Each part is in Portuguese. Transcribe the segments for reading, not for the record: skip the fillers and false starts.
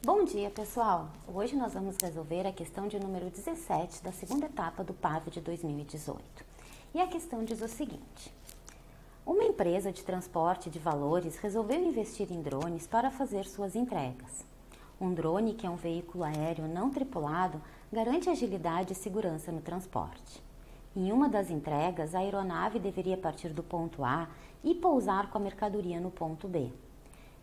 Bom dia, pessoal! Hoje nós vamos resolver a questão de número 17 da segunda etapa do PAV de 2018. E a questão diz o seguinte: uma empresa de transporte de valores resolveu investir em drones para fazer suas entregas. Um drone, que é um veículo aéreo não tripulado, garante agilidade e segurança no transporte. Em uma das entregas, a aeronave deveria partir do ponto A e pousar com a mercadoria no ponto B.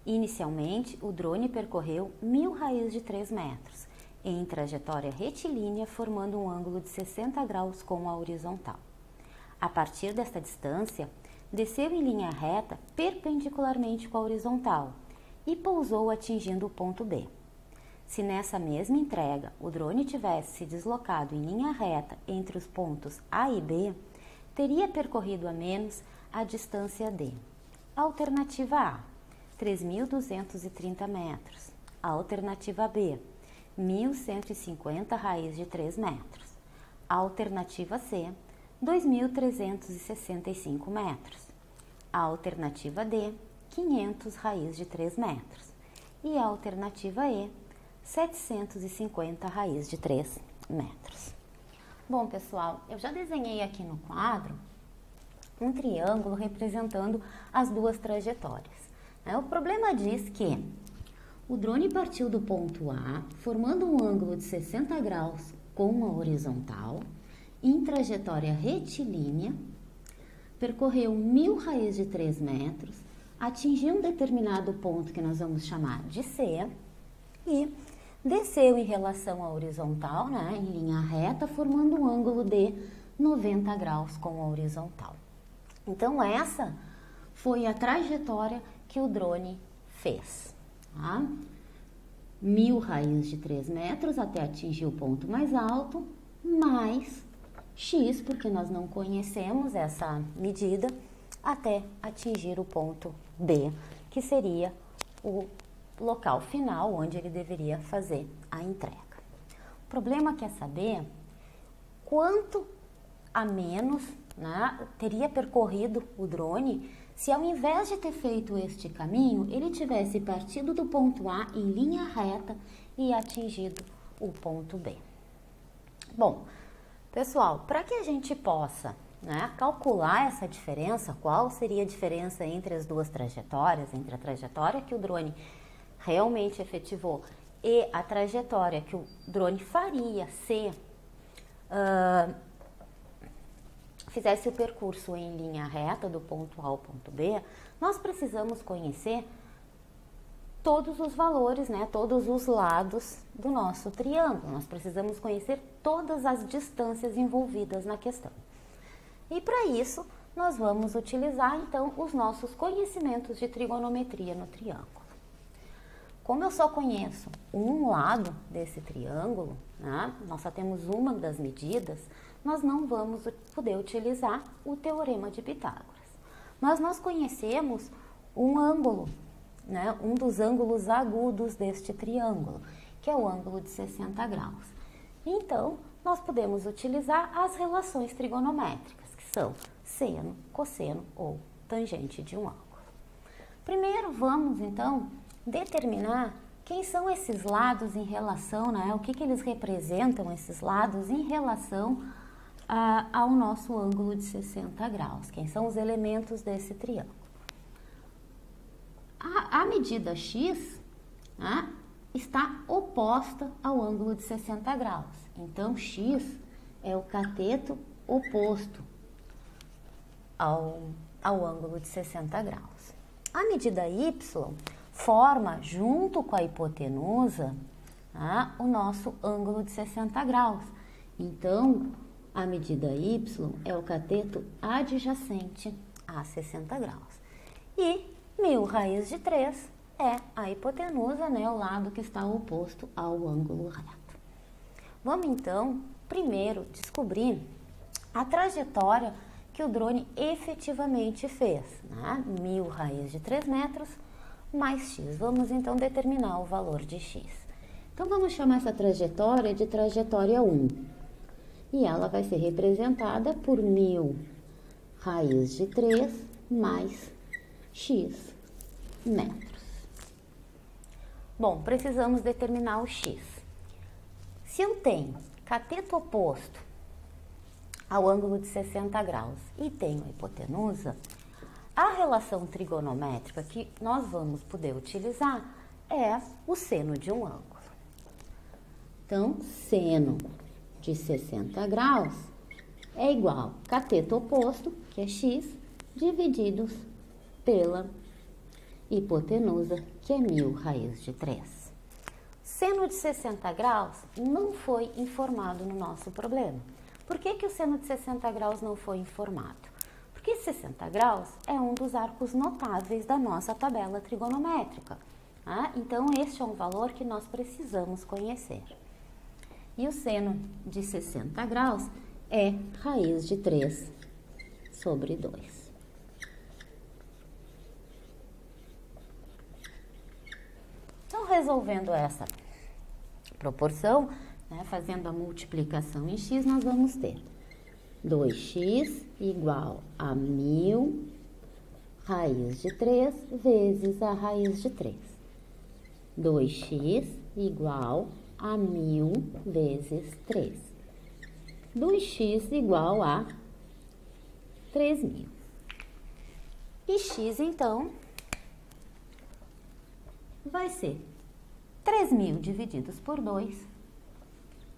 Inicialmente, o drone percorreu 1000 raios de 3 metros, em trajetória retilínea, formando um ângulo de 60 graus com a horizontal. A partir desta distância, desceu em linha reta perpendicularmente com a horizontal e pousou atingindo o ponto B. Se nessa mesma entrega o drone tivesse se deslocado em linha reta entre os pontos A e B, teria percorrido a menos a distância D. Alternativa A: 3.230 metros. A alternativa B: 1.150 raios de 3 metros. A alternativa C: 2.365 metros. A alternativa D: 500 raios de 3 metros. E a alternativa E: 750 raios de 3 metros. Bom, pessoal, eu já desenhei aqui no quadro um triângulo representando as duas trajetórias. O problema diz que o drone partiu do ponto A, formando um ângulo de 60 graus com a horizontal, em trajetória retilínea, percorreu 1000 raios de 3 metros, atingiu um determinado ponto que nós vamos chamar de C e desceu em relação à horizontal, em linha reta, formando um ângulo de 90 graus com a horizontal. Então, essa foi a trajetória que o drone fez. 1000 raios de 3 metros até atingir o ponto mais alto, mais x, porque nós não conhecemos essa medida, até atingir o ponto B, que seria o local final onde ele deveria fazer a entrega. O problema quer saber quanto a menos teria percorrido o drone se, ao invés de ter feito este caminho, ele tivesse partido do ponto A em linha reta e atingido o ponto B. Bom, pessoal, para que a gente possa calcular essa diferença, qual seria a diferença entre as duas trajetórias, entre a trajetória que o drone realmente efetivou e a trajetória que o drone faria se fizesse o percurso em linha reta do ponto A ao ponto B, nós precisamos conhecer todos os valores, todos os lados do nosso triângulo. Nós precisamos conhecer todas as distâncias envolvidas na questão. E para isso, nós vamos utilizar então os nossos conhecimentos de trigonometria no triângulo. Como eu só conheço um lado desse triângulo, nós só temos uma das medidas, nós não vamos poder utilizar o teorema de Pitágoras. Mas nós conhecemos um ângulo, um dos ângulos agudos deste triângulo, que é o ângulo de 60 graus. Então, nós podemos utilizar as relações trigonométricas, que são seno, cosseno ou tangente de um ângulo. Primeiro, vamos então determinar quem são esses lados em relação, o que eles representam, esses lados em relação ao nosso ângulo de 60 graus. Quem são os elementos desse triângulo? A medida x está oposta ao ângulo de 60 graus. Então, x é o cateto oposto ao ângulo de 60 graus. A medida y forma, junto com a hipotenusa, o nosso ângulo de 60 graus. Então, a medida y é o cateto adjacente a 60 graus. E 1000 raios de 3 é a hipotenusa, o lado que está oposto ao ângulo reto. Vamos então, primeiro, descobrir a trajetória que o drone efetivamente fez. 1000 raios de 3 metros mais x. Vamos então determinar o valor de x. Então, vamos chamar essa trajetória de trajetória 1. E ela vai ser representada por 1000 raios de 3 mais x metros. Bom, precisamos determinar o x. Se eu tenho cateto oposto ao ângulo de 60 graus e tenho a hipotenusa, a relação trigonométrica que nós vamos poder utilizar é o seno de um ângulo. Então, seno de 60 graus é igual a cateto oposto, que é x, divididos pela hipotenusa, que é 1000 raiz de 3. Seno de 60 graus não foi informado no nosso problema. Por que o seno de 60 graus não foi informado? Porque 60 graus é um dos arcos notáveis da nossa tabela trigonométrica. Tá? Então, este é um valor que nós precisamos conhecer. E o seno de 60 graus é raiz de 3 sobre 2. Então, resolvendo essa proporção, né, fazendo a multiplicação em x, nós vamos ter 2x igual a 1000 raiz de 3 vezes a raiz de 3. 2x igual a 1000 vezes 3. 2x igual a 3000. E x, então, vai ser 3.000 divididos por 2,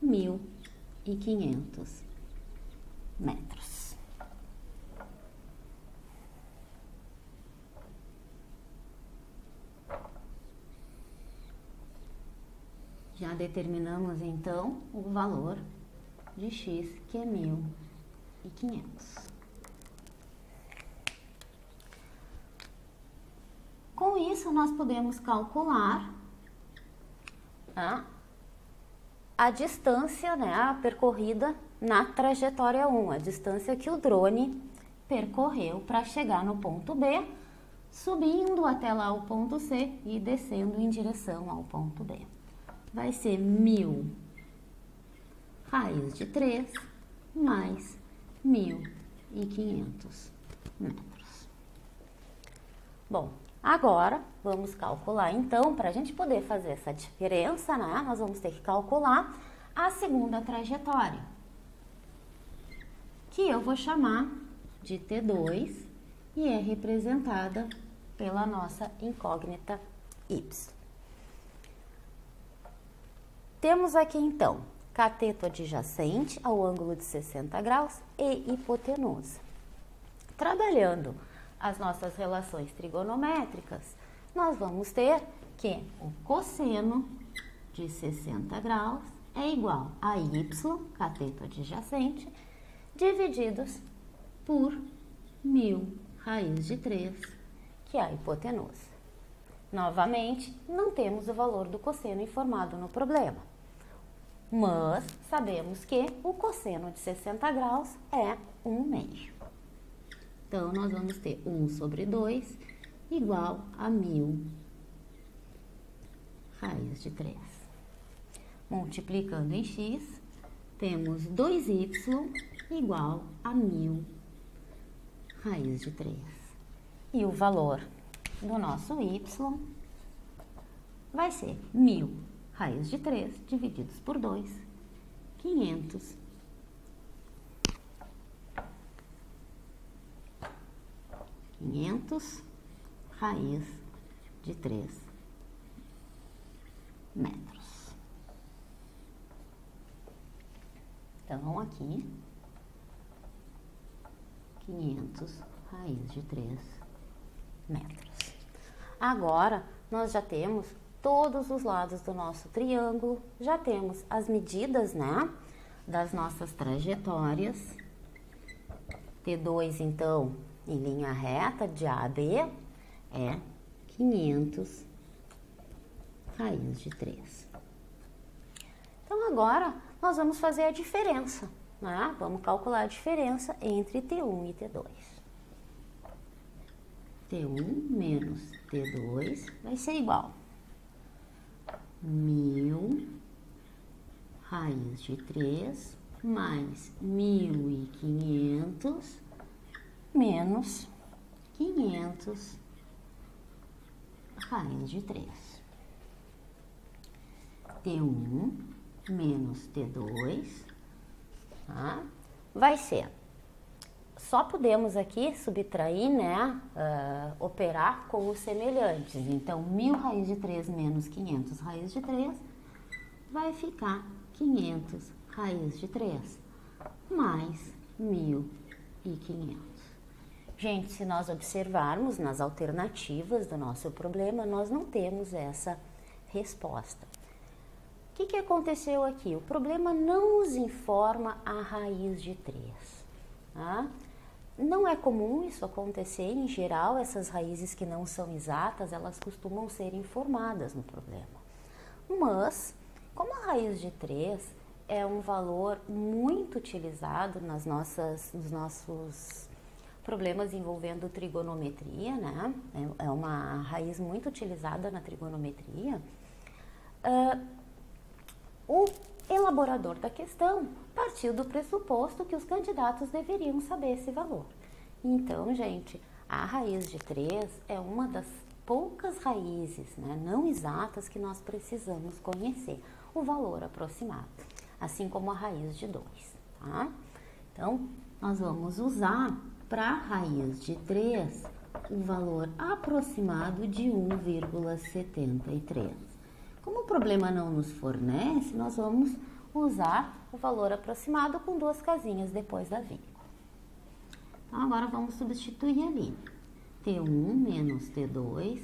1.500 metros. Já determinamos, então, o valor de x, que é 1.500. Com isso, nós podemos calcular a distância, né, percorrida na trajetória 1, a distância que o drone percorreu para chegar no ponto B, subindo até lá o ponto C e descendo em direção ao ponto B. Vai ser 1000 raiz de 3 mais 1.500 metros. Bom, agora vamos calcular então, para a gente poder fazer essa diferença, né, nós vamos ter que calcular a segunda trajetória, que eu vou chamar de T2 e é representada pela nossa incógnita y. Temos aqui então cateto adjacente ao ângulo de 60 graus e hipotenusa. Trabalhando as nossas relações trigonométricas, nós vamos ter que o cosseno de 60 graus é igual a y, cateto adjacente, divididos por 1000 raiz de 3, que é a hipotenusa. Novamente, não temos o valor do cosseno informado no problema, mas sabemos que o cosseno de 60 graus é 1/2. Então, nós vamos ter 1 sobre 2 igual a 1000 raiz de 3. Multiplicando em x, temos 2y igual a 1000 raiz de 3. E o valor do nosso y vai ser 1000 raiz de 3 divididos por 2, 500 raiz de 3 metros. Então, aqui, 500 raiz de 3 metros. Agora, nós já temos todos os lados do nosso triângulo, já temos as medidas, né, das nossas trajetórias. T2, então, em linha reta de A a B, é 500 raiz de 3. Então, agora, nós vamos fazer a diferença, né? Vamos calcular a diferença entre T1 e T2. T1 menos T2 vai ser igual a 1000 raiz de 3 mais 1500 menos 500 raiz de 3. T1 menos T2, tá? Vai ser, só podemos aqui subtrair, né, operar com os semelhantes. Então, 1000 raiz de 3 menos 500 raiz de 3 vai ficar 500 raiz de 3 mais 1500. Gente, se nós observarmos nas alternativas do nosso problema, nós não temos essa resposta. O que aconteceu aqui? O problema não nos informa a raiz de 3. Tá? Não é comum isso acontecer, em geral, essas raízes que não são exatas, elas costumam ser informadas no problema. Mas, como a raiz de 3 é um valor muito utilizado nos nossos problemas envolvendo trigonometria, né? É uma raiz muito utilizada na trigonometria. O elaborador da questão partiu do pressuposto que os candidatos deveriam saber esse valor. Então, gente, a raiz de 3 é uma das poucas raízes, né, não exatas que nós precisamos conhecer o valor aproximado, assim como a raiz de 2, tá? Então, nós vamos usar para a raiz de 3 o valor aproximado de 1,73. Como o problema não nos fornece, nós vamos usar o valor aproximado com 2 casinhas depois da vírgula. Então, agora vamos substituir ali. T1 menos T2,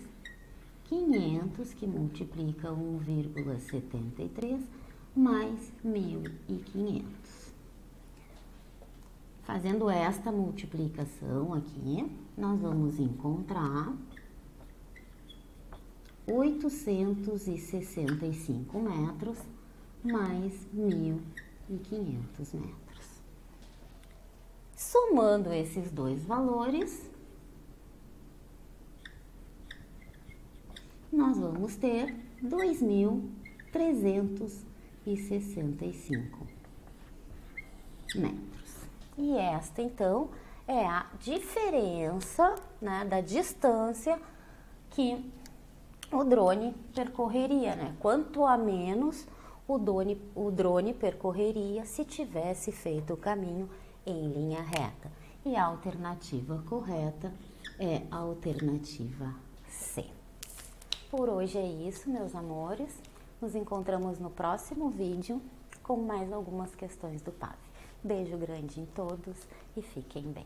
500 que multiplica 1,73 mais 1500. Fazendo esta multiplicação aqui, nós vamos encontrar 865 metros mais 1500 metros. Somando esses dois valores, nós vamos ter 2365 metros. E esta, então, é a diferença, né, da distância que o drone percorreria, né? Quanto a menos o drone percorreria se tivesse feito o caminho em linha reta. E a alternativa correta é a alternativa C. Por hoje é isso, meus amores. Nos encontramos no próximo vídeo com mais algumas questões do PAV. Beijo grande em todos e fiquem bem.